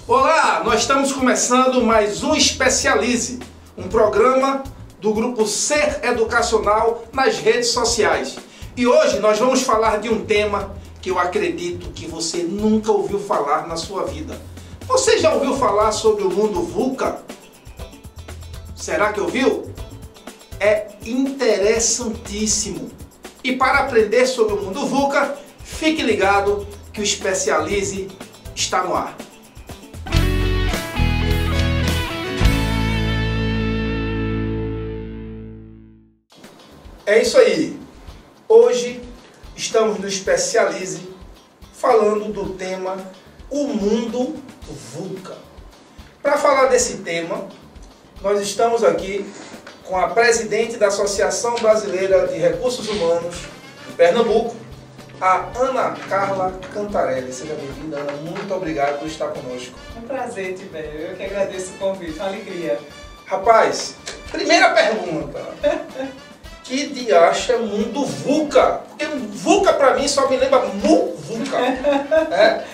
Olá, nós estamos começando mais um Especialize, um programa do grupo Ser Educacional nas redes sociais. E hoje nós vamos falar de um tema que eu acredito que você nunca ouviu falar na sua vida. Você já ouviu falar sobre o mundo VUCA? Será que ouviu? É interessantíssimo. E para aprender sobre o mundo VUCA, fique ligado que o Especialize está no ar. É isso aí. Hoje estamos no Especialize falando do tema o mundo VUCA. Para falar desse tema, nós estamos aqui com a presidente da Associação Brasileira de Recursos Humanos de Pernambuco, a Ana Carla Cantarelli. Seja bem-vinda, Ana. Muito obrigado por estar conosco. Um prazer, Tibério. Eu que agradeço o convite, uma alegria. Rapaz, primeira pergunta. Que diacho é mundo VUCA? Porque VUCA pra mim só me lembra VUCA.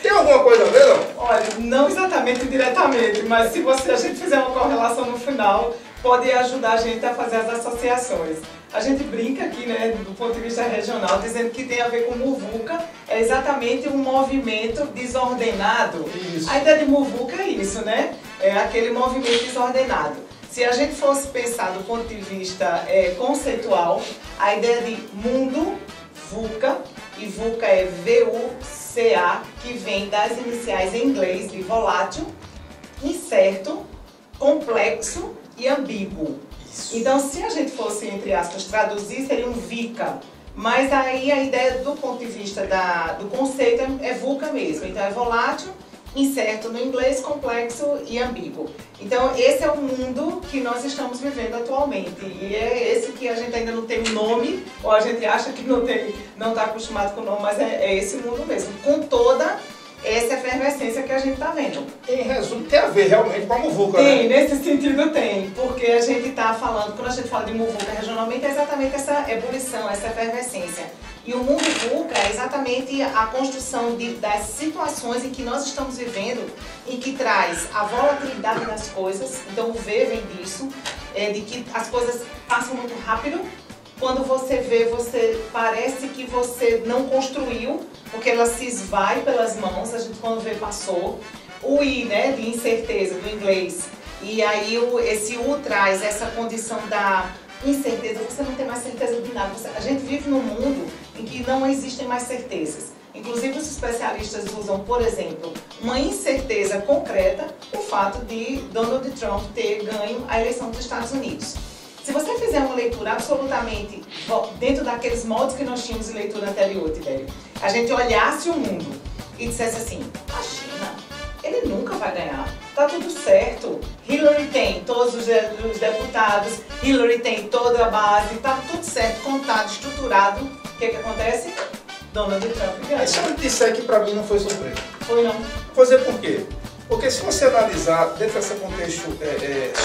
Tem alguma coisa a ver, não? Olha, não exatamente diretamente, mas se a gente fizer uma correlação no final, pode ajudar a gente a fazer as associações. A gente brinca aqui, né, do ponto de vista regional, dizendo que tem a ver com muvuca, é exatamente um movimento desordenado. Isso. A ideia de muvuca é isso, né? É aquele movimento desordenado. Se a gente fosse pensar do ponto de vista conceitual, a ideia de mundo, VUCA, e VUCA é V-U-C-A, que vem das iniciais em inglês de volátil, incerto, complexo e ambíguo. Isso. Então, se a gente fosse, entre aspas, traduzir, seria um VICA. Mas aí a ideia do ponto de vista do conceito é VUCA mesmo. Então é volátil, incerto no inglês, complexo e ambíguo. Então esse é o mundo que nós estamos vivendo atualmente. E é esse que a gente ainda não tem um nome, ou a gente acha que não está acostumado com o nome, mas é esse mundo mesmo, com toda essa efervescência que a gente está vendo. Em resumo, tem a ver realmente com a muvuca, Tem, né? nesse sentido tem, porque a gente está falando, quando a gente fala de muvuca regionalmente, é exatamente essa ebulição, essa efervescência. E o mundo VUCA é exatamente a construção das situações em que nós estamos vivendo, em que traz a volatilidade das coisas, então o V vem disso, de que as coisas passam muito rápido. Quando você vê, parece que você não construiu, porque ela se esvai pelas mãos, a gente quando vê passou. O I, né, de incerteza, do inglês, e aí esse U traz essa condição da incerteza, você não tem mais certeza de nada. A gente vive num mundo em que não existem mais certezas. Inclusive os especialistas usam, por exemplo, uma incerteza concreta, o fato de Donald Trump ter ganho a eleição dos Estados Unidos. Se você fizer uma leitura absolutamente dentro daqueles moldes que nós tínhamos em leitura anterior, Tibério, a gente olhasse o mundo e dissesse assim, a China, ele nunca vai ganhar, tá tudo certo, Hillary tem todos os deputados, Hillary tem toda a base, tá tudo certo, contado, estruturado, o que acontece? Donald Trump ganha. Se eu disser que pra mim não foi surpresa. Foi não. Vou dizer por quê? Porque se você analisar dentro desse contexto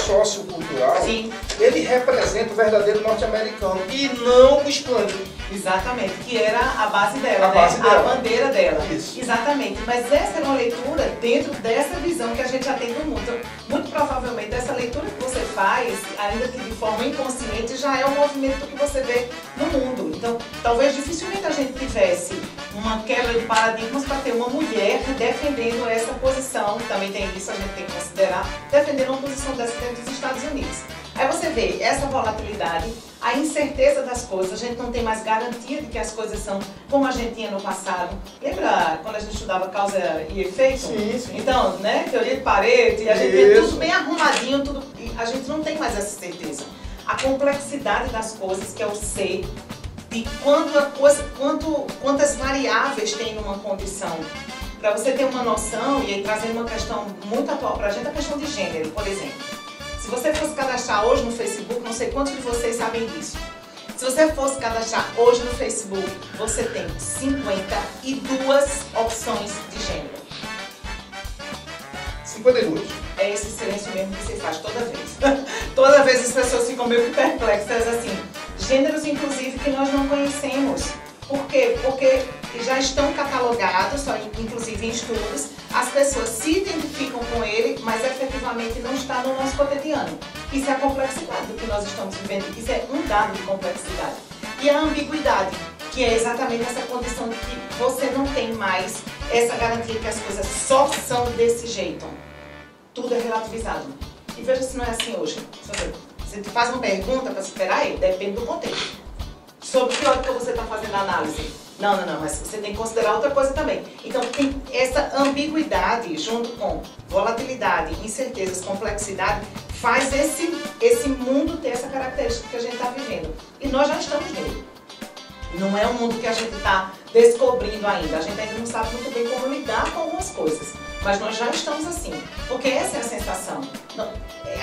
sociocultural, Sim. ele representa o verdadeiro norte-americano e não o hispânico. Exatamente, que era a base dela, A né? base dela. A bandeira dela. Isso. Exatamente, mas essa é uma leitura dentro dessa visão que a gente já tem do mundo. Então, muito provavelmente essa leitura que você faz, ainda que de forma inconsciente, já é o movimento que você vê no mundo. Então, talvez dificilmente a gente tivesse uma quebra de paradigmas para ter uma mulher defendendo essa posição, também tem isso, a gente tem que considerar, defendendo uma posição dessa dentro dos Estados Unidos. Aí você vê essa volatilidade, a incerteza das coisas, a gente não tem mais garantia de que as coisas são como a gente tinha no passado. Lembra quando a gente estudava causa e efeito? Sim, sim. Então, né, teoria de Pareto, a gente vê tudo bem arrumadinho, tudo, e a gente não tem mais essa certeza. A complexidade das coisas, que é o C, de quantas variáveis tem numa condição. Para você ter uma noção, e aí trazendo uma questão muito atual para a gente, a questão de gênero, por exemplo. Se você fosse cadastrar hoje no Facebook, não sei quantos de vocês sabem disso. Se você fosse cadastrar hoje no Facebook, você tem 52 opções de gênero. 52. É esse silêncio mesmo que você faz toda vez. Toda vez as pessoas ficam meio perplexas assim. Gêneros, inclusive, que nós não conhecemos. Por quê? Porque que já estão catalogados, inclusive em estudos, as pessoas se identificam com ele, mas efetivamente não está no nosso cotidiano. Isso é a complexidade do que nós estamos vivendo, isso é um dado de complexidade. E a ambiguidade, que é exatamente essa condição de que você não tem mais essa garantia que as coisas só são desse jeito. Tudo é relativizado. E veja se não é assim hoje. Você te faz uma pergunta para superar ele, depende do contexto. Sobre que ótica você está fazendo a análise? Não, mas você tem que considerar outra coisa também. Então, tem essa ambiguidade junto com volatilidade, incertezas, complexidade, faz esse mundo ter essa característica que a gente está vivendo. E nós já estamos nele. Não é um mundo que a gente está descobrindo ainda. A gente ainda não sabe muito bem como lidar com algumas coisas. Mas nós já estamos assim. Porque essa é a sensação.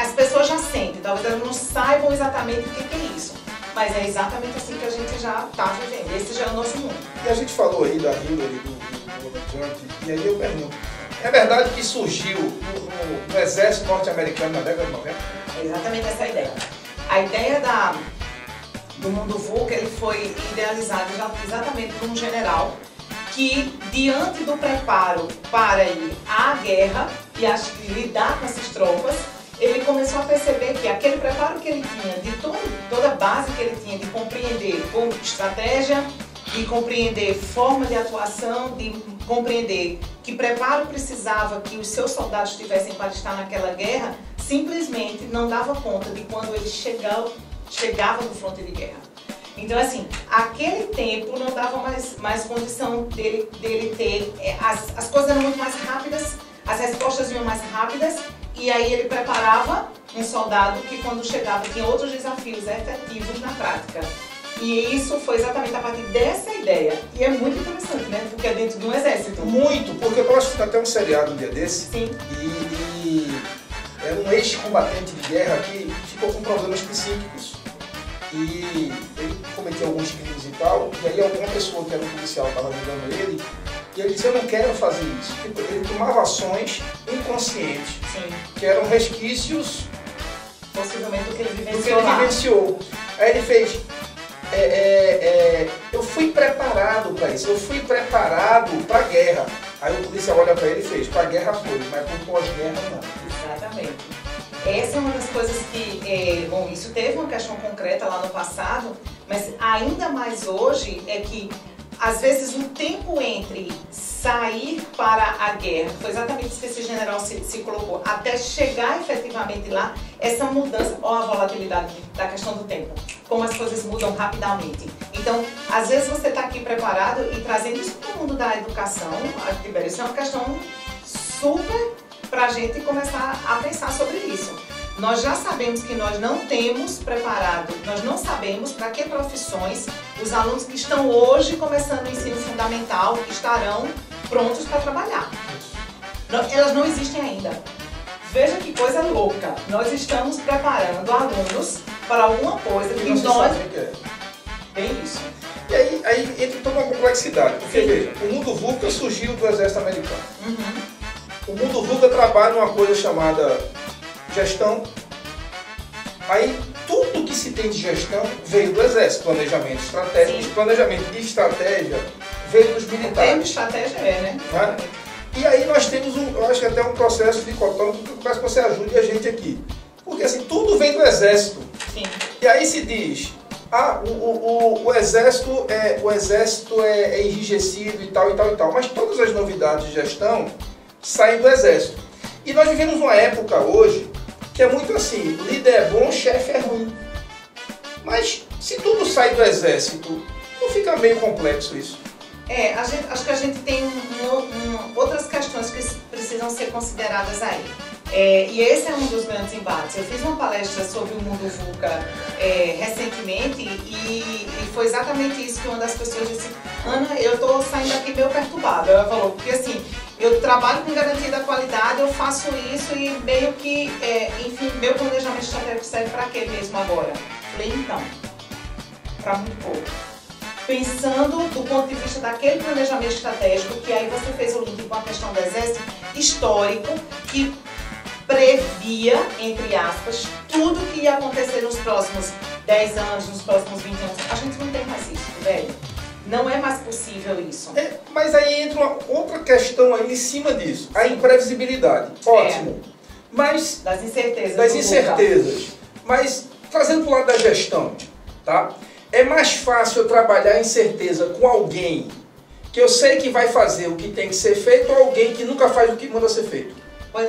As pessoas já sentem, talvez elas não saibam exatamente o que é isso. Mas é exatamente assim que a gente já está vivendo. Esse já é o nosso mundo. E a gente falou aí da Hillary, do Trump, e aí eu pergunto, é verdade que surgiu no exército norte-americano na década de 90? É exatamente essa a ideia. A ideia do mundo VUCA, ele foi idealizado exatamente por um general que, diante do preparo para ir à guerra e lidar com essas tropas, ele começou a perceber que aquele preparo que ele tinha, de toda a base que ele tinha de compreender como estratégia, de compreender forma de atuação, de compreender que preparo precisava que os seus soldados tivessem para estar naquela guerra, simplesmente não dava conta de quando ele chegava no fronte de guerra. Então, assim, aquele tempo não dava mais condição dele ter... As coisas eram muito mais rápidas, as respostas iam mais rápidas, e aí ele preparava um soldado que, quando chegava, tinha outros desafios efetivos na prática. E isso foi exatamente a partir dessa ideia. E é muito interessante, né? Porque é dentro de um exército. Muito, porque eu acho que até um seriado um dia desse. Sim. E era um ex-combatente de guerra que ficou com problemas psíquicos. E ele cometeu alguns crimes e tal, e aí alguma pessoa que era um policial estava ajudando ele, e ele disse, eu não quero fazer isso. Ele tomava ações inconscientes, Sim. que eram resquícios possivelmente do que ele vivenciou. Aí ele fez, eu fui preparado para isso, eu fui preparado para a guerra. Aí o policial olha para ele e fez, para a guerra foi, mas para o pós-guerra não. Exatamente. Essa é uma das coisas que, bom, isso teve uma questão concreta lá no passado, mas ainda mais hoje é que, às vezes, o tempo entre sair para a guerra, foi exatamente isso que esse general se colocou, até chegar efetivamente lá, essa mudança, ou a volatilidade da questão do tempo, como as coisas mudam rapidamente. Então, às vezes você está aqui preparado e trazendo isso para o mundo da educação, Tibério, isso é uma questão super para a gente começar a pensar sobre isso. Nós já sabemos que nós não temos preparado, nós não sabemos para que profissões os alunos que estão hoje começando o ensino fundamental estarão prontos para trabalhar. Elas não existem ainda. Veja que coisa louca. Nós estamos preparando alunos para alguma coisa que nós... Bem isso. E aí entra toda uma complexidade, porque veja, o mundo VUCA surgiu do exército americano. Uhum. O mundo VUCA trabalha numa coisa chamada gestão. Aí tudo que se tem de gestão veio do exército, planejamento estratégico. Sim. Planejamento e estratégia veio dos militares. O termo estratégia né? E aí nós temos, eu acho que até um processo dicotômico que eu peço que você ajude a gente aqui. Porque assim, tudo vem do exército. Sim. E aí se diz, o exército é enrijecido e tal, mas todas as novidades de gestão saem do exército. E nós vivemos uma época hoje que é muito assim, líder é bom, chefe é ruim. Mas se tudo sai do exército, não fica meio complexo isso? Acho que a gente tem outras questões que precisam ser consideradas aí. E esse é um dos grandes embates. Eu fiz uma palestra sobre o mundo VUCA recentemente e foi exatamente isso que uma das pessoas disse: Ana, eu estou saindo aqui meio perturbada. Ela falou, porque assim, eu trabalho com garantia da qualidade, eu faço isso e meio que, enfim, meu planejamento estratégico serve para quê mesmo agora? Falei, então, para muito pouco. Pensando do ponto de vista daquele planejamento estratégico, que aí você fez o link com a questão do exército histórico, que previa, entre aspas, tudo que ia acontecer nos próximos 10 anos, nos próximos 20 anos. A gente não tem mais isso, velho. Não é mais possível isso. Mas aí entra uma outra questão aí em cima disso. A imprevisibilidade. Ótimo. Mas... Das incertezas. Das incertezas. Mas, trazendo para o lado da gestão, tá? É mais fácil eu trabalhar em certeza com alguém que eu sei que vai fazer o que tem que ser feito ou alguém que nunca faz o que manda ser feito?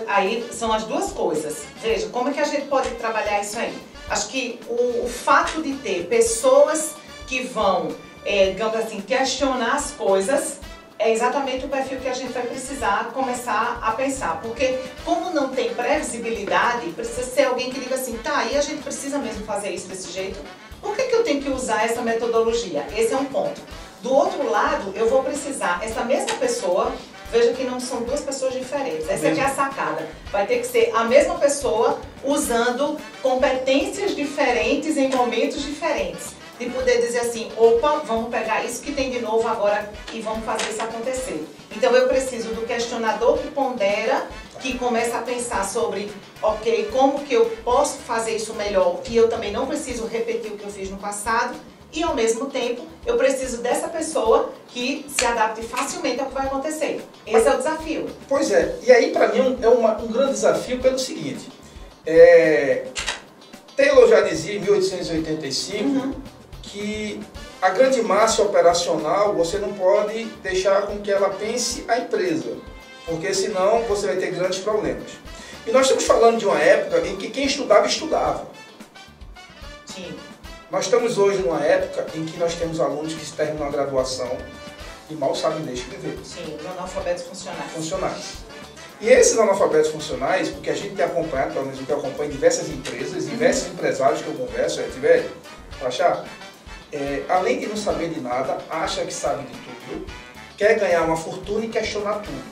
Aí são as duas coisas. Veja, como é que a gente pode trabalhar isso aí? Acho que o fato de ter pessoas que vão, digamos assim, questionar as coisas é exatamente o perfil que a gente vai precisar começar a pensar. Porque como não tem previsibilidade, precisa ser alguém que diga assim, tá, e a gente precisa mesmo fazer isso desse jeito? Por que eu tenho que usar essa metodologia? Esse é um ponto. Do outro lado, eu vou precisar, essa mesma pessoa, veja que não são duas pessoas diferentes, essa aqui é a sacada. Vai ter que ser a mesma pessoa usando competências diferentes em momentos diferentes. De poder dizer assim, opa, vamos pegar isso que tem de novo agora e vamos fazer isso acontecer. Então eu preciso do questionador que pondera, que começa a pensar sobre, ok, como que eu posso fazer isso melhor e eu também não preciso repetir o que eu fiz no passado. E ao mesmo tempo, eu preciso dessa pessoa que se adapte facilmente ao que vai acontecer. Esse é o desafio. Pois é, e aí para mim é um grande desafio pelo seguinte, Taylor já dizia em 1885 que a grande massa operacional você não pode deixar com que ela pense a empresa, porque senão você vai ter grandes problemas. E nós estamos falando de uma época em que quem estudava, estudava. Sim. Nós estamos hoje numa época em que nós temos alunos que terminam a graduação e mal sabem ler e escrever. Sim, os analfabetos funcionais. E esses analfabetos funcionais, porque a gente tem acompanhado, pelo menos o que eu acompanho, diversas empresas, diversos empresários que eu converso, velho, além de não saber de nada, acha que sabe de tudo, quer ganhar uma fortuna e questionar tudo.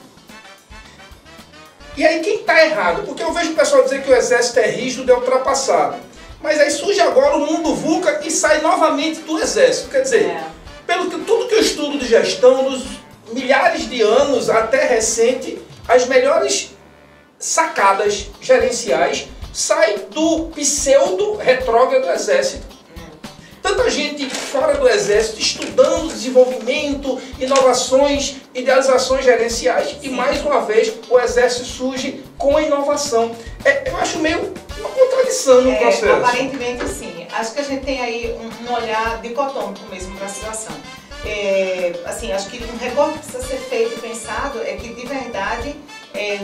E aí quem está errado? Porque eu vejo o pessoal dizer que o exército é rígido, é ultrapassado. Mas aí surge agora o mundo VUCA e sai novamente do exército. Quer dizer, pelo que tudo que eu estudo de gestão, dos milhares de anos até recente, as melhores sacadas gerenciais saem do pseudo retrógrado do exército. Tanta gente fora do exército estudando desenvolvimento, inovações, idealizações gerenciais e mais uma vez o exército surge com a inovação. Eu acho meio uma contradição no processo. Aparentemente sim. Acho que a gente tem aí um olhar dicotômico mesmo para a situação. Assim, acho que um recorte que precisa ser feito e pensado é que de verdade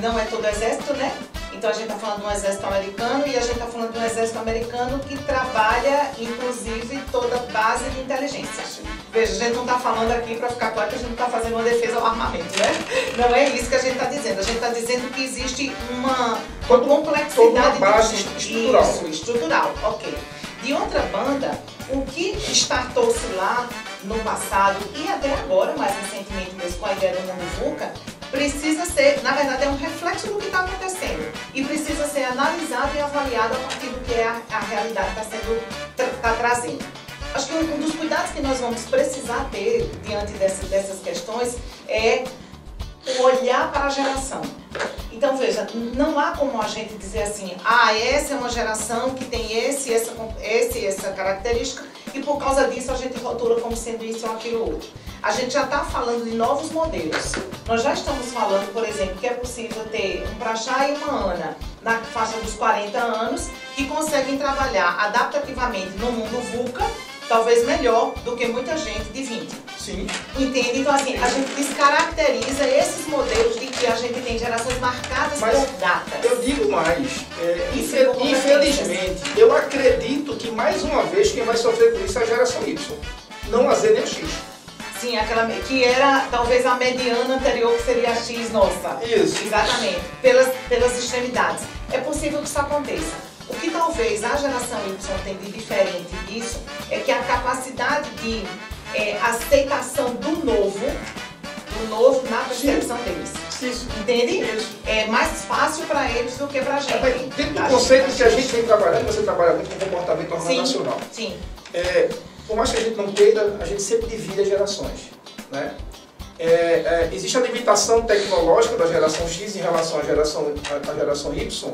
não é todo o exército, né? Então a gente está falando de um exército americano e a gente está falando de um exército americano que trabalha, inclusive, toda a base de inteligência. Veja, a gente não está falando aqui, para ficar claro, que a gente não está fazendo uma defesa ao armamento, né? Não é isso que a gente está dizendo. A gente está dizendo que existe uma complexidade toda uma base estrutural. Isso, estrutural, ok. De outra banda, o que startou-se lá no passado e até agora, mais recentemente mesmo com a ideia do mundo VUCA, precisa ser, na verdade, é um reflexo do que está acontecendo e precisa ser analisado e avaliado a partir do que é a realidade que está trazendo. Acho que um dos cuidados que nós vamos precisar ter diante dessas questões é o olhar para a geração. Então veja, não há como a gente dizer assim, essa é uma geração que tem essa característica e por causa disso a gente rotula como sendo isso ou aquilo outro. A gente já está falando de novos modelos. Nós já estamos falando, por exemplo, que é possível ter um Prachá e uma Ana na faixa dos 40 anos que conseguem trabalhar adaptativamente no mundo VUCA, talvez melhor do que muita gente de 20. Sim. Entende? Então, assim, a gente descaracteriza esses modelos de que a gente tem gerações marcadas por datas. Eu digo mais, infelizmente, eu acredito que mais uma vez quem vai sofrer com isso é a geração Y, não a Z nem a X. Sim, aquela que era talvez a mediana anterior, que seria a X nossa. Isso. Exatamente, pelas extremidades. É possível que isso aconteça. O que talvez a geração Y tenha de diferente disso é que a capacidade de aceitação do novo na percepção deles. Isso. Entende? Isso. É mais fácil para eles do que para a gente. Dentro do conceito que a gente vem trabalhando, você trabalha muito com comportamento organizacional. Sim. Por mais que a gente não queira, a gente sempre divide as gerações, né? Existe a limitação tecnológica da geração X em relação à geração Y,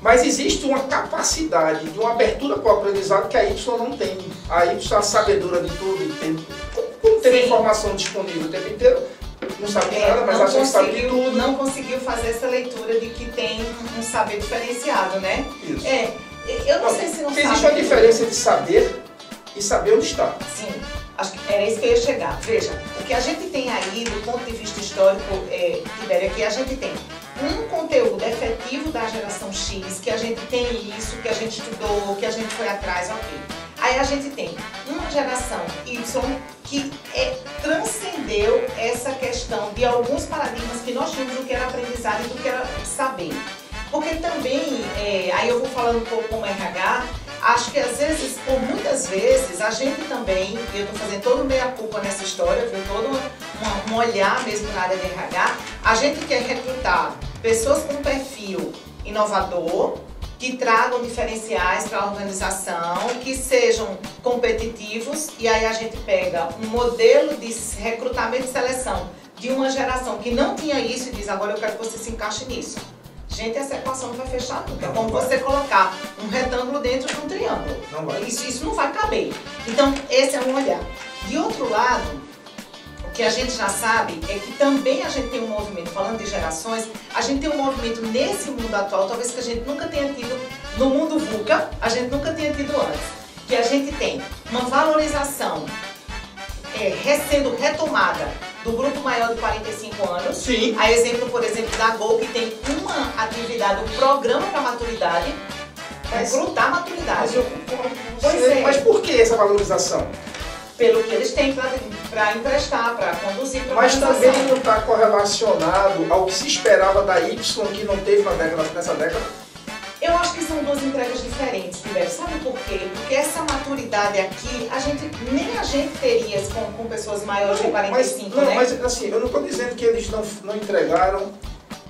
mas existe uma capacidade de uma abertura para o aprendizado que a Y não tem. A Y é a sabedora de tudo, como ter a informação disponível o tempo inteiro, não sabe nada, mas acha que sabe de tudo. Não conseguiu fazer essa leitura de que tem um saber diferenciado, né? Isso. Eu não sei se não sabe. Existe uma diferença de saber e saber onde está. Sim, acho que era isso que eu ia chegar. Veja, o que a gente tem aí, do ponto de vista histórico, Tibério, que a gente tem um conteúdo efetivo da geração X, que a gente tem isso, que a gente estudou, que a gente foi atrás, ok. Aí a gente tem uma geração Y que transcendeu essa questão de alguns paradigmas que nós tínhamos do que era aprendizado e do que era saber. Porque também, aí eu vou falando um pouco como RH, acho que às vezes, ou muitas vezes, a gente também, e eu estou fazendo toda meia-culpa nessa história, viu, todo um olhar mesmo na área de RH, a gente quer recrutar pessoas com perfil inovador, que tragam diferenciais para a organização, que sejam competitivos, e aí a gente pega um modelo de recrutamento e seleção de uma geração que não tinha isso e diz, agora eu quero que você se encaixe nisso. Gente, essa equação não vai fechar nunca. É como você colocar um retângulo dentro de um triângulo. Não vai. Isso não vai caber. Então, esse é um olhar. De outro lado, o que a gente já sabe é que também a gente tem um movimento, falando de gerações, a gente tem um movimento nesse mundo atual, talvez que a gente nunca tenha tido, no mundo VUCA, a gente nunca tenha tido antes. Que a gente tem uma valorização sendo retomada do grupo maior de 45 anos. Sim. A exemplo, por exemplo, da Gol, que tem uma atividade, um programa para maturidade, para recrutar maturidade. Mas eu concordo com Pois você. é. Mas por que essa valorização? Pelo que eles têm para emprestar, para conduzir para a Mas organização. também não está correlacionado ao que se esperava da Y que não teve nessa década? Eu acho que são duas entregas diferentes, Tibério. Sabe por quê? Porque essa maturidade aqui, nem a gente teria com pessoas maiores de 45, né? Mas assim, eu não estou dizendo que eles não entregaram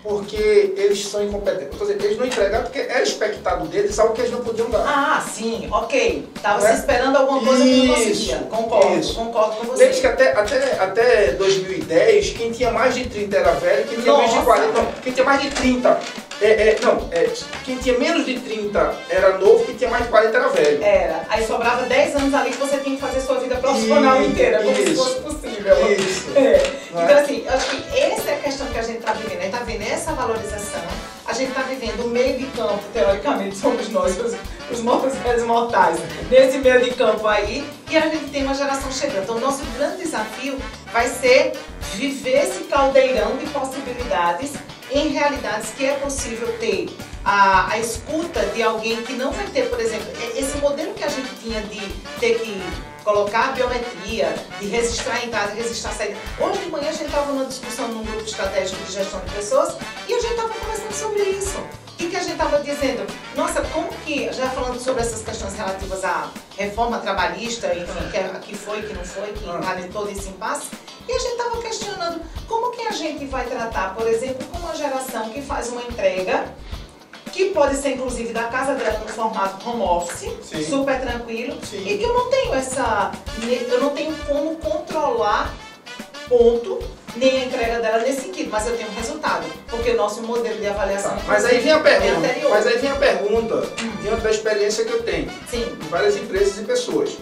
porque eles são incompetentes. Eu tô dizendo, eles não entregaram porque era expectado deles algo que eles não podiam dar. Ah, sim, ok. Estava se esperando alguma coisa que não conseguia. Concordo com você. Desde que até 2010, quem tinha mais de 30 era velho, quem tinha menos de 40, não, quem tinha mais de 30, quem tinha menos de 30 era novo, quem tinha mais de 40 era velho. Era. Aí sobrava 10 anos ali que você tinha que fazer sua vida profissional inteira, como se fosse possível. Isso. Então, assim, eu acho que essa é a questão que a gente está vivendo. A gente está vendo essa valorização, a gente está vivendo o meio de campo, teoricamente, somos nós, os mortais, nesse meio de campo aí, e a gente tem uma geração chegando. Então, o nosso grande desafio vai ser viver esse caldeirão de possibilidades em realidades que é possível ter a escuta de alguém que não vai ter, por exemplo, esse modelo que a gente tinha de ter que colocar a biometria, de registrar a entrada, registrar a saída. Hoje de manhã a gente estava numa discussão num grupo estratégico de gestão de pessoas e a gente estava conversando sobre isso. O que a gente estava dizendo? Nossa, como que, já falando sobre essas questões relativas à reforma trabalhista, enfim, que foi, que não foi, que está em todo esse impasse, e a gente estava questionando como que a gente vai tratar, por exemplo, com uma geração que faz uma entrega, que pode ser inclusive da casa dela no formato home office, sim, super tranquilo, sim, e que eu não tenho como controlar ponto, nem a entrega dela nesse sentido, mas eu tenho um resultado, porque o nosso modelo de avaliação mas aí vem a pergunta, anterior. Mas aí vem a pergunta, diante da experiência que eu tenho, sim, em várias empresas e pessoas.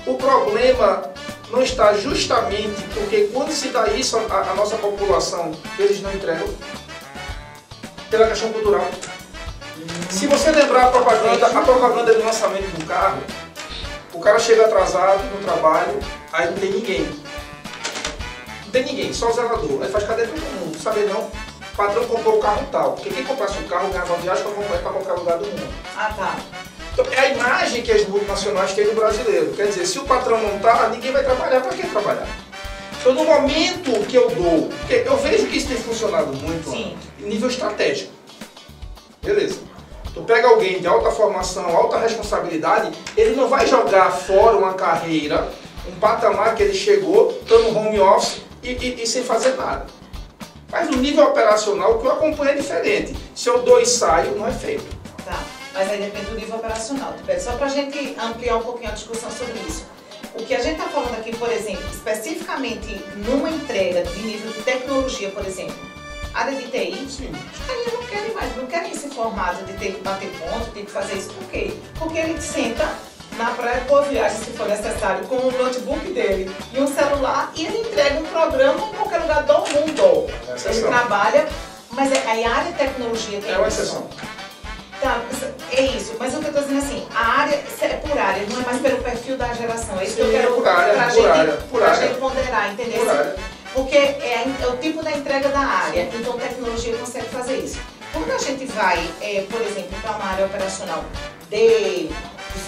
O problema não está justamente porque quando se dá isso à nossa população, eles não entregam pela questão cultural. Se você lembrar a propaganda do lançamento do carro, o cara chega atrasado no trabalho, aí não tem ninguém. Não tem ninguém, só o zelador. Aí faz, cadê todo mundo? Saber não, o patrão comprou o carro tal. Porque quem comprasse o carro ganhava uma viagem para qualquer lugar do mundo. Ah, tá. Então, é a imagem que as multinacionais têm no brasileiro. Quer dizer, se o patrão não está, ninguém vai trabalhar. Para que trabalhar? Então, no momento que eu dou, porque eu vejo que isso tem funcionado muito em nível estratégico. Beleza. Tu pega alguém de alta formação, alta responsabilidade, ele não vai jogar fora uma carreira, um patamar que ele chegou, estando no home office e sem fazer nada. Mas no nível operacional, o que eu acompanho é diferente. Se eu dou e saio, não é feito. Tá. Mas aí depende do nível operacional. Só para a gente ampliar um pouquinho a discussão sobre isso. O que a gente está falando aqui, por exemplo, especificamente numa entrega de nível de tecnologia, por exemplo, área de TI, sim, aí não querem mais, não querem esse formato de ter que bater ponto, ter que fazer isso. Por quê? Porque ele senta na praia, boa viagem, se for necessário, com o notebook dele e um celular, e ele entrega um programa em qualquer lugar do mundo. Ele trabalha, mas a área de tecnologia tem uma exceção. Tá, é isso, mas o que eu estou dizendo assim, a área é por área, não é mais pelo perfil da geração. É isso que eu quero pra gente ponderar, entendeu? Porque é o tipo da entrega da área, então a tecnologia consegue fazer isso. Quando a gente vai, por exemplo, para uma área operacional de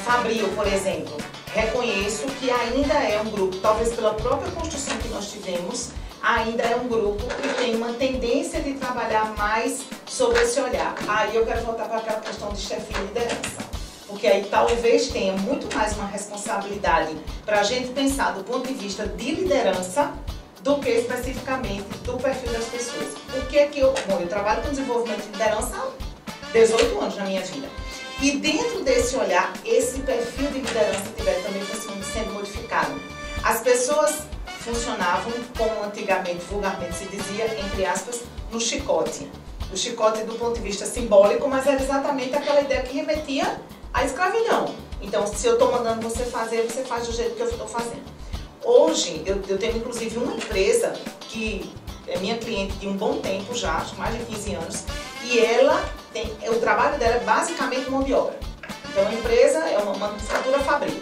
fabril, por exemplo, reconheço que ainda é um grupo, talvez pela própria construção que nós tivemos, ainda é um grupo que tem uma tendência de trabalhar mais sobre esse olhar. Aí eu quero voltar para aquela questão de chefia e liderança. Porque aí talvez tenha muito mais uma responsabilidade para a gente pensar do ponto de vista de liderança do que especificamente do perfil das pessoas. Por que que eu trabalho com desenvolvimento de liderança há 18 anos na minha vida. E dentro desse olhar, esse perfil de liderança também foi sendo modificado. As pessoas funcionavam como antigamente, vulgarmente se dizia, entre aspas, no chicote. O chicote do ponto de vista simbólico, mas era exatamente aquela ideia que remetia à escravidão. Então, se eu estou mandando você fazer, você faz do jeito que eu estou fazendo. Hoje, eu tenho inclusive uma empresa que é minha cliente de um bom tempo já, acho que mais de 15 anos, e ela tem, o trabalho dela é basicamente mão de obra. Então, a empresa é uma manufatura fabril.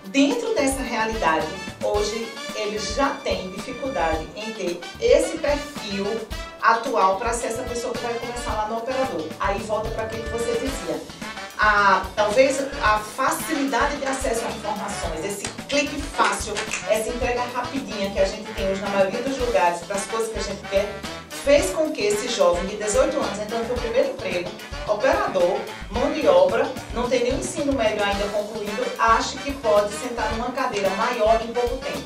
Dentro dessa realidade, hoje, eles já têm dificuldade em ter esse perfil atual para ser essa pessoa que vai começar lá no operador. Aí volta para aquilo que você dizia. Talvez a facilidade de acesso a informações, esse clique fácil, essa entrega rapidinha que a gente tem hoje na maioria dos lugares para as coisas que a gente quer, fez com que esse jovem de 18 anos, entrando no primeiro emprego, operador, mão de obra, não tem nenhum ensino médio ainda concluído, ache que pode sentar numa cadeira maior em pouco tempo.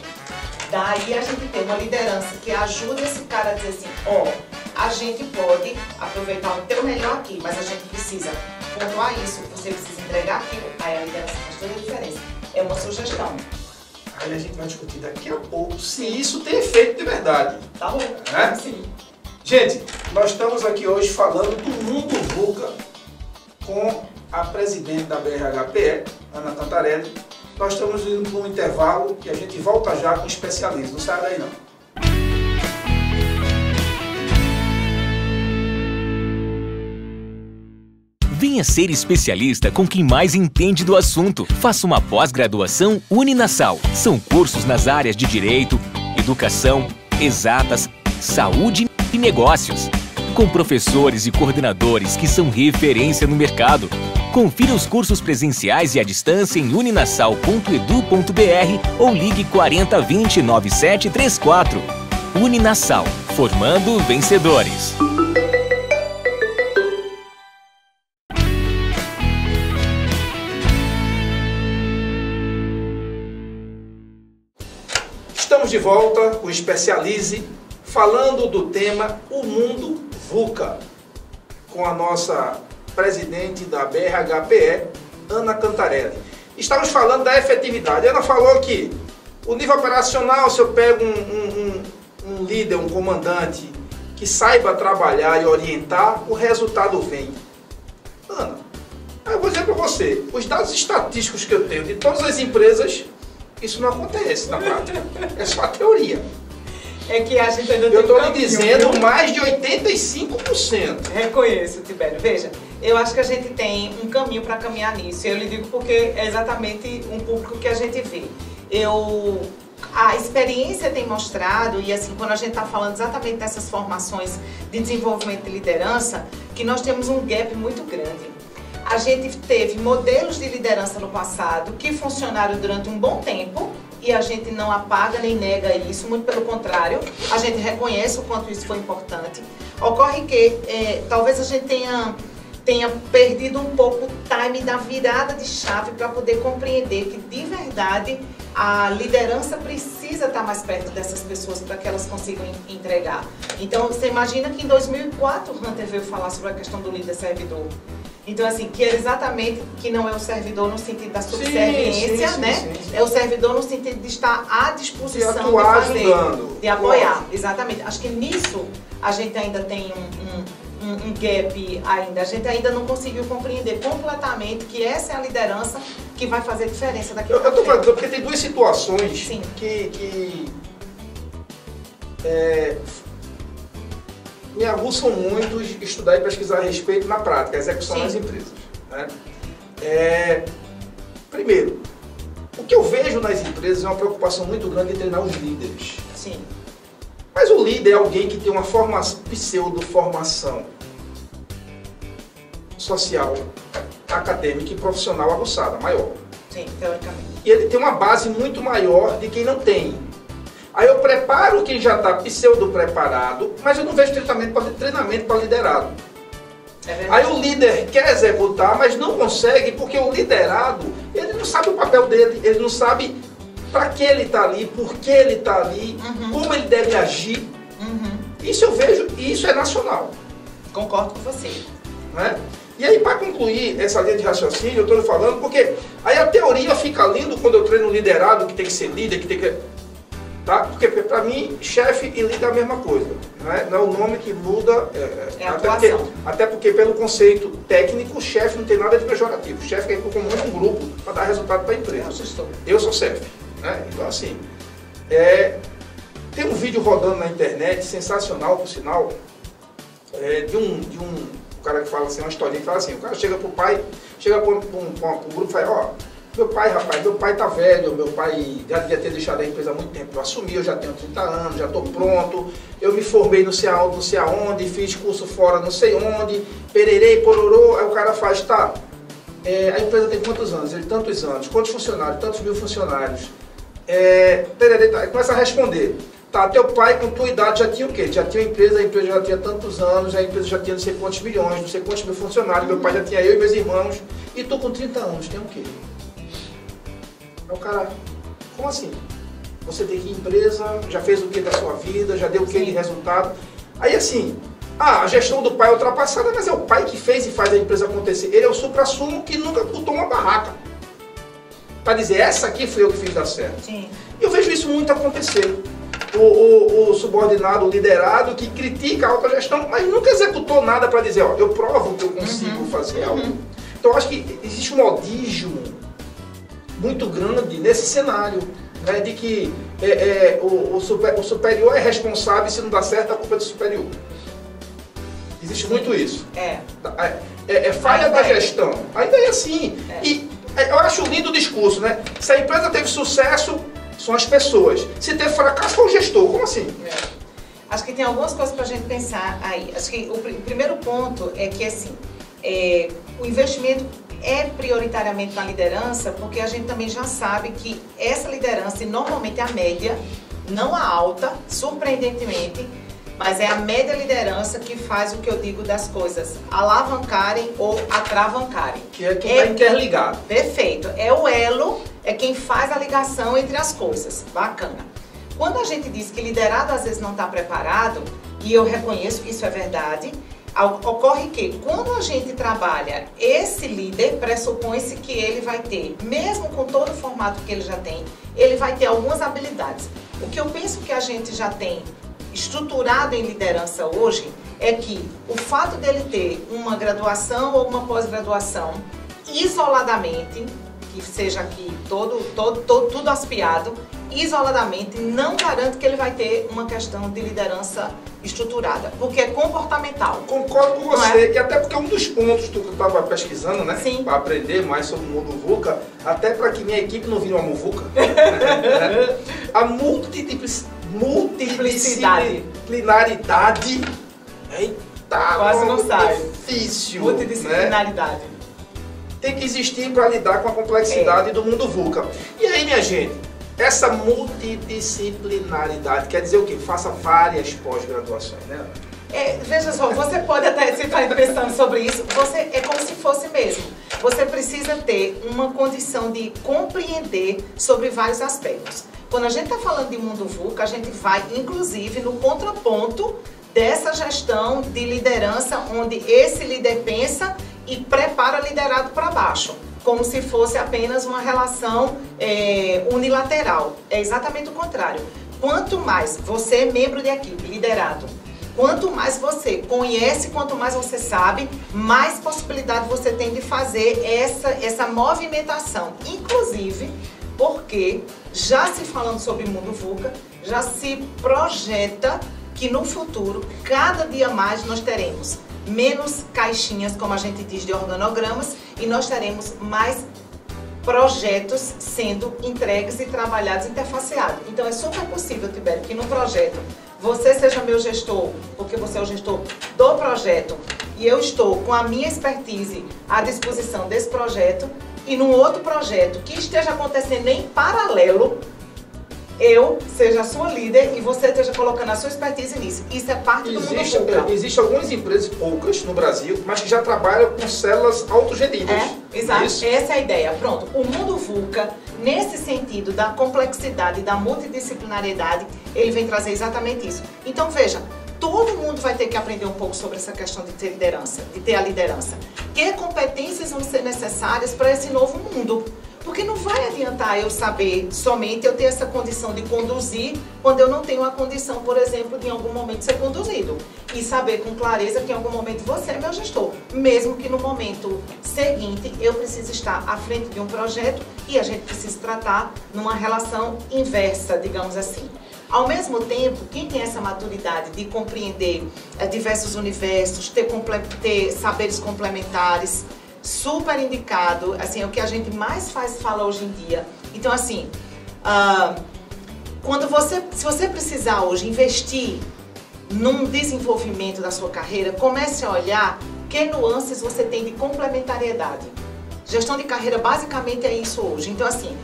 Daí a gente tem uma liderança que ajuda esse cara a dizer assim, a gente pode aproveitar o teu melhor aqui, mas a gente precisa pontuar isso, você precisa entregar aquilo, aí a liderança faz toda a diferença. É uma sugestão. Aí a gente vai discutir daqui a pouco se isso tem efeito de verdade. Tá bom, sim. Gente, nós estamos aqui hoje falando do mundo VUCA com a presidente da BRHPE, Ana Cantarelli. Nós estamos indo para um intervalo e a gente volta já com especialistas. Não sai daí não. Venha ser especialista com quem mais entende do assunto. Faça uma pós-graduação Uninasal. São cursos nas áreas de Direito, Educação, Exatas, Saúde e Negócios. Com professores e coordenadores que são referência no mercado. Confira os cursos presenciais e à distância em uninasal.edu.br ou ligue 4020 9734. Uninasal, formando vencedores. Estamos de volta com o Especialize, falando do tema O Mundo VUCA, com a nossa presidente da BRHPE, Ana Cantarelli. Estamos falando da efetividade. Ana falou que o nível operacional, se eu pego um líder, um comandante que saiba trabalhar e orientar, o resultado vem. Ana, eu vou dizer para você, os dados estatísticos que eu tenho de todas as empresas, isso não acontece na prática, é só a teoria. É que a gente ainda tem eu estou lhe dizendo mais de 85%. Reconheço, Tibério. Veja, eu acho que a gente tem um caminho para caminhar nisso. Eu lhe digo porque é exatamente um público que a gente vê. A experiência tem mostrado, e assim, quando a gente está falando exatamente dessas formações de desenvolvimento de liderança, que nós temos um gap muito grande. A gente teve modelos de liderança no passado que funcionaram durante um bom tempo e a gente não apaga nem nega isso, muito pelo contrário, a gente reconhece o quanto isso foi importante. Ocorre que talvez a gente tenha perdido um pouco o time da virada de chave para poder compreender que de verdade a liderança precisa estar mais perto dessas pessoas para que elas consigam entregar. Então você imagina que em 2004 o Hunter veio falar sobre a questão do líder servidor. Então, assim, que é exatamente que não é o servidor no sentido da subserviência, sim. É o servidor no sentido de estar à disposição de atuar, ajudando, de apoiar. Exatamente. Acho que nisso a gente ainda tem um gap ainda. A gente ainda não conseguiu compreender completamente que essa é a liderança que vai fazer diferença daqui para frente. Eu estou falando porque tem duas situações Sim. que me aguçam muito estudar e pesquisar a respeito na prática, a execução nas empresas. Né? Primeiro, o que eu vejo nas empresas é uma preocupação muito grande em treinar os líderes. Sim. Mas o líder é alguém que tem uma pseudo-formação social, acadêmica e profissional aguçada, maior. Sim, teoricamente. E ele tem uma base muito maior de quem não tem. Aí eu preparo quem já está pseudo-preparado, mas eu não vejo treinamento para liderado. Aí o líder quer executar, mas não consegue porque o liderado, ele não sabe o papel dele, ele não sabe para que ele está ali, por que ele está ali, como ele deve agir. Isso eu vejo, e isso é nacional. Concordo com você. Né? E aí, para concluir essa linha de raciocínio, eu estou falando porque aí a teoria fica lindo quando eu treino liderado, que tem que ser líder, que tem que... Tá? Porque para mim, chefe e líder é a mesma coisa. Né? Não é o nome que muda. É a atuação. Até porque, pelo conceito técnico, chefe não tem nada de pejorativo. Chefe é como um grupo para dar resultado para a empresa. Eu sou chefe. Né? Então, assim, tem um vídeo rodando na internet, sensacional, por sinal, de um cara que fala assim, uma historinha que fala assim, o cara chega pro pai, chega pro grupo e fala, ó, meu pai tá velho, meu pai já devia ter deixado a empresa há muito tempo, eu assumi, eu já tenho 30 anos, já estou pronto, eu me formei não sei aonde, fiz curso fora não sei onde, pererei, pororô, aí o cara faz, tá, a empresa tem quantos anos? Ele, tantos anos, quantos funcionários? Tantos mil funcionários. Pererei, tá, aí começa a responder. Tá, teu pai com tua idade já tinha o quê? Já tinha a empresa já tinha tantos anos, a empresa já tinha não sei quantos milhões, não sei quantos mil funcionários, meu pai já tinha eu e meus irmãos, e tu com 30 anos, tem o quê? Aí o cara, como assim? Você tem que ir em empresa, já fez o que da sua vida, já deu o que de resultado? Aí assim, a gestão do pai é ultrapassada, mas é o pai que fez e faz a empresa acontecer. Ele é o supra-sumo que nunca botou uma barraca. Para dizer, essa aqui foi eu que fiz dar certo. Sim. Eu vejo isso muito acontecer. O subordinado, o liderado, que critica a autogestão, mas nunca executou nada para dizer, ó, eu provo que eu consigo fazer algo. Então eu acho que existe um modismo muito grande nesse cenário, né, de que o superior é responsável e se não dá certo a culpa é do superior. Existe muito isso. É falha da gestão. Ainda é assim. E eu acho lindo o discurso, né? Se a empresa teve sucesso, são as pessoas. Se teve fracasso, foi o gestor. Como assim? Acho que tem algumas coisas para a gente pensar aí. Acho que o primeiro ponto é que, assim, o investimento é prioritariamente na liderança, porque a gente também já sabe que essa liderança, e normalmente a média, não a alta, surpreendentemente, mas é a média liderança que faz o que eu digo das coisas alavancarem ou atravancarem. Que é quem está interligado. Perfeito. É o elo, é quem faz a ligação entre as coisas. Bacana. Quando a gente diz que liderado às vezes não está preparado, e eu reconheço que isso é verdade, ocorre que quando a gente trabalha esse líder, pressupõe-se que ele vai ter, mesmo com todo o formato que ele já tem, ele vai ter algumas habilidades. O que eu penso que a gente já tem estruturado em liderança hoje é que o fato dele ter uma graduação ou uma pós-graduação isoladamente, que seja aqui tudo aspiado, isoladamente não garante que ele vai ter uma questão de liderança estruturada, porque é comportamental. Concordo com você, e até porque um dos pontos que eu estava pesquisando, né, para aprender mais sobre o mundo VUCA, até para que minha equipe não vire uma muvuca, a multidisciplinaridade, quase não sai. Difícil, multidisciplinaridade. Né? Tem que existir para lidar com a complexidade do mundo VUCA. E aí, minha gente, essa multidisciplinaridade quer dizer o quê? Faça várias pós-graduações, né? Veja só, você pode até, se está pensando sobre isso, é como se fosse mesmo. Você precisa ter uma condição de compreender sobre vários aspectos. Quando a gente está falando de mundo VUCA, a gente vai, inclusive, no contraponto dessa gestão de liderança, onde esse líder pensa e prepara liderado para baixo, como se fosse apenas uma relação unilateral. É exatamente o contrário. Quanto mais você é membro de equipe, liderado, Quanto mais você conhece, quanto mais você sabe, mais possibilidade você tem de fazer essa movimentação. Inclusive, porque já se falando sobre o mundo VUCA, já se projeta que no futuro, cada dia mais nós teremos menos caixinhas, como a gente diz, de organogramas, e nós teremos mais projetos sendo entregues e trabalhados interfaceados. Então é super possível, Tibério, que no projeto você seja meu gestor, porque você é o gestor do projeto, e eu estou com a minha expertise à disposição desse projeto, e num outro projeto que esteja acontecendo em paralelo, eu seja a sua líder e você esteja colocando a sua expertise nisso. Isso é parte do mundo VUCA. Existem algumas empresas, poucas no Brasil, mas que já trabalham com células autogeridas. Exato. Isso. Essa é a ideia. Pronto. O mundo VUCA, nesse sentido da complexidade, da multidisciplinariedade, ele vem trazer exatamente isso. Então, veja, todo mundo vai ter que aprender um pouco sobre essa questão de ter liderança, de ter a liderança. Que competências vão ser necessárias para esse novo mundo? Porque não vai adiantar eu saber somente eu ter essa condição de conduzir quando eu não tenho a condição, por exemplo, de em algum momento ser conduzido. E saber com clareza que em algum momento você é meu gestor. Mesmo que no momento seguinte eu precise estar à frente de um projeto e a gente precisa tratar numa relação inversa, digamos assim. Ao mesmo tempo, quem tem essa maturidade de compreender diversos universos, ter saberes complementares, super indicado, assim, é o que a gente mais fala hoje em dia. Então, assim, se você precisar hoje investir num desenvolvimento da sua carreira, comece a olhar que nuances você tem de complementariedade. Gestão de carreira basicamente é isso hoje. Então, assim,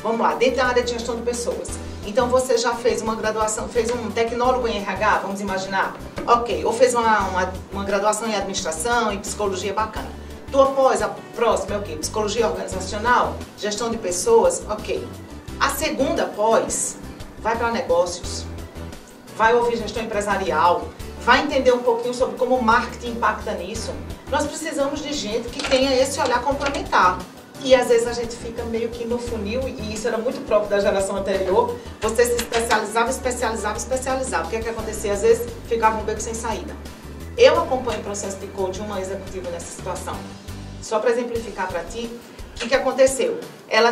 vamos lá, dentro da área de gestão de pessoas. Então, você já fez uma graduação, fez um tecnólogo em RH, vamos imaginar? Ok, ou fez uma graduação em administração, em psicologia, bacana. Tua pós, a próxima é o quê? Psicologia organizacional, gestão de pessoas, ok. A segunda pós vai para negócios, vai ouvir gestão empresarial, vai entender um pouquinho sobre como o marketing impacta nisso. Nós precisamos de gente que tenha esse olhar complementar. E às vezes a gente fica meio que no funil, e isso era muito próprio da geração anterior, você se especializava. O que é que acontecia? Às vezes ficava um beco sem saída. Eu acompanho o processo de coaching uma executiva nessa situação. Só para exemplificar para ti, o que aconteceu? Ela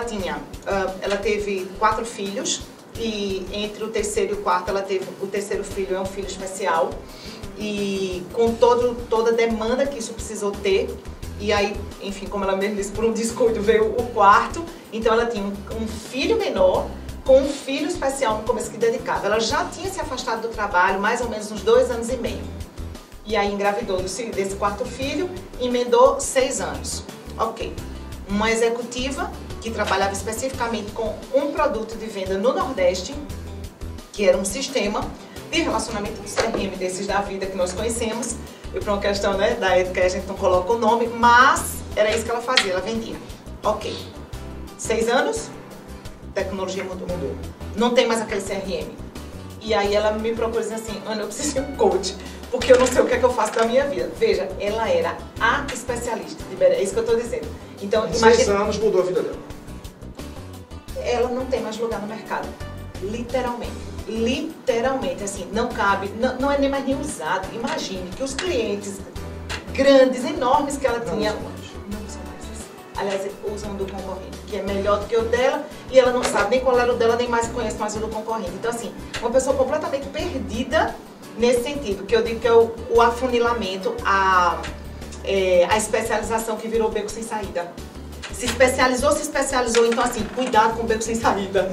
teve 4 filhos, e entre o terceiro e o quarto, o terceiro filho é um filho especial, e com toda a demanda que isso precisou ter, e aí, enfim, como ela mesmo disse, por um descuido veio o quarto, então ela tinha um filho menor, com um filho especial no começo que dedicava. Ela já tinha se afastado do trabalho mais ou menos uns 2 anos e meio. E aí engravidou desse quarto filho, emendou 6 anos. Ok. Uma executiva que trabalhava especificamente com um produto de venda no Nordeste, que era um sistema de relacionamento do CRM desses da vida que nós conhecemos. E por uma questão, né, da ética a gente não coloca o nome, mas era isso que ela fazia, ela vendia. Ok. 6 anos, tecnologia mudou. Não tem mais aquele CRM. E aí ela me procurou dizendo assim, Ana, eu preciso de um coach, porque eu não sei o que é que eu faço da minha vida. Veja, ela era a especialista, é isso que eu estou dizendo. Então, em 6 anos mudou a vida dela. Ela não tem mais lugar no mercado, literalmente, assim, não cabe, não é nem mais nem usado. Imagine que os clientes grandes, enormes que ela tinha, não são mais. Aliás, usam do concorrente, que é melhor do que o dela, e ela não sabe nem qual era o dela, nem mais conhece mais o do concorrente. Então, assim, uma pessoa completamente perdida nesse sentido, que eu digo que é o afunilamento, a especialização que virou beco sem saída. Se especializou, então assim, cuidado com o beco sem saída.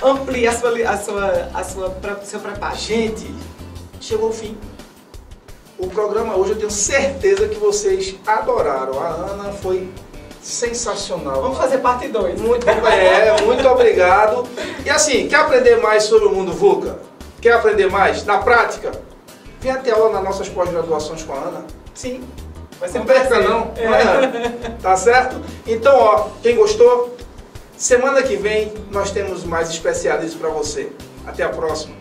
Amplie seu preparo. Gente, chegou o fim. O programa hoje eu tenho certeza que vocês adoraram. A Ana foi sensacional. Vamos fazer parte 2. Muito obrigado. E assim, quer aprender mais sobre o mundo VUCA? Quer aprender mais na prática? Vem até aula nas nossas pós-graduações com a Ana. Sim. Vai ser não perca não, tá certo? Então, ó, quem gostou, semana que vem nós temos mais especialistas para você. Até a próxima.